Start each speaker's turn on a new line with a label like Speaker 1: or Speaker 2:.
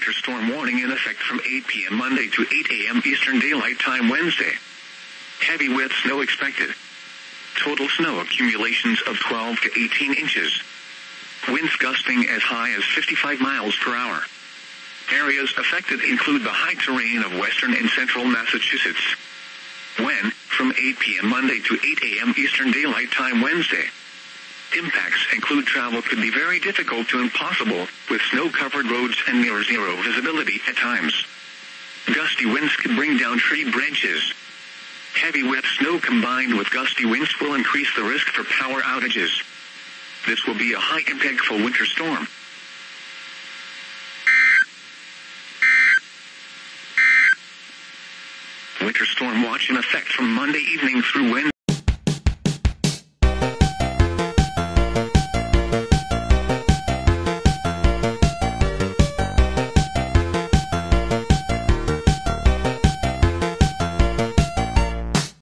Speaker 1: winter storm warning in effect from 8 p.m. Monday to 8 a.m. Eastern Daylight Time Wednesday. Heavy wet snow expected. Total snow accumulations of 12 to 18 inches. Winds gusting as high as 55 miles per hour. Areas affected include the high terrain of western and central Massachusetts. When, from 8 p.m. Monday to 8 a.m. Eastern Daylight Time Wednesday. Impacts include travel could be very difficult to impossible, with snow-covered roads and near-zero visibility at times. Gusty winds could bring down tree branches. Heavy wet snow combined with gusty winds will increase the risk for power outages. This will be a high-impactful winter storm. Winter storm watch in effect from Monday evening through Wednesday.